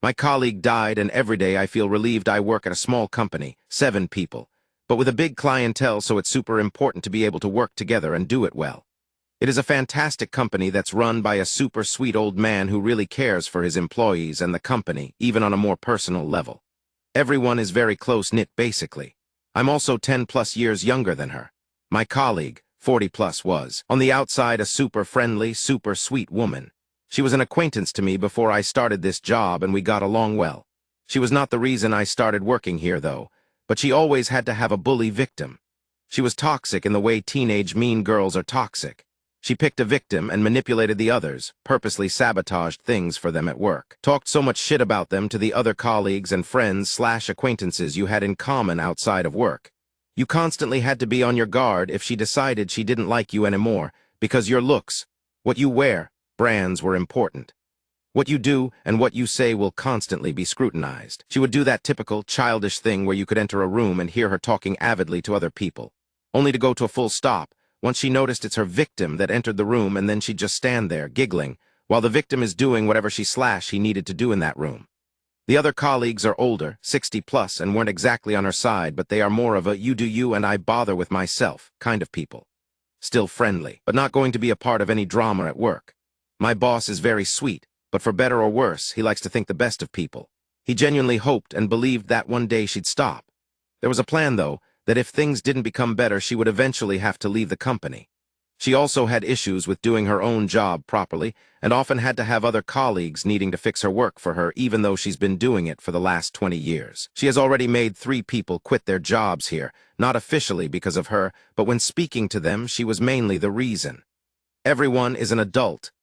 My colleague died, and every day I feel relieved I work at a small company, 7 people, but with a big clientele, so it's super important to be able to work together and do it well. It is a fantastic company that's run by a super sweet old man who really cares for his employees and the company, even on a more personal level. Everyone is very close-knit, basically. I'm also 10+ years younger than her. My colleague, 40+, was, on the outside, a super friendly, super sweet woman. She was an acquaintance to me before I started this job, and we got along well. She was not the reason I started working here, though, but she always had to have a bully victim. She was toxic in the way teenage mean girls are toxic. She picked a victim and manipulated the others, purposely sabotaged things for them at work, talked so much shit about them to the other colleagues and friends/acquaintances you had in common outside of work. You constantly had to be on your guard if she decided she didn't like you anymore, because your looks, what you wear, brands were important. What you do and what you say will constantly be scrutinized. She would do that typical, childish thing where you could enter a room and hear her talking avidly to other people, only to go to a full stop once she noticed it's her victim that entered the room, and then she'd just stand there, giggling, while the victim is doing whatever he needed to do in that room. The other colleagues are older, 60+, and weren't exactly on her side, but they are more of a you do you and I bother with myself kind of people. Still friendly, but not going to be a part of any drama at work. My boss is very sweet, but for better or worse, he likes to think the best of people. He genuinely hoped and believed that one day she'd stop. There was a plan, though, that if things didn't become better, she would eventually have to leave the company. She also had issues with doing her own job properly, and often had to have other colleagues needing to fix her work for her, even though she's been doing it for the last 20 years. She has already made 3 people quit their jobs here, not officially because of her, but when speaking to them, she was mainly the reason. Everyone is an adult,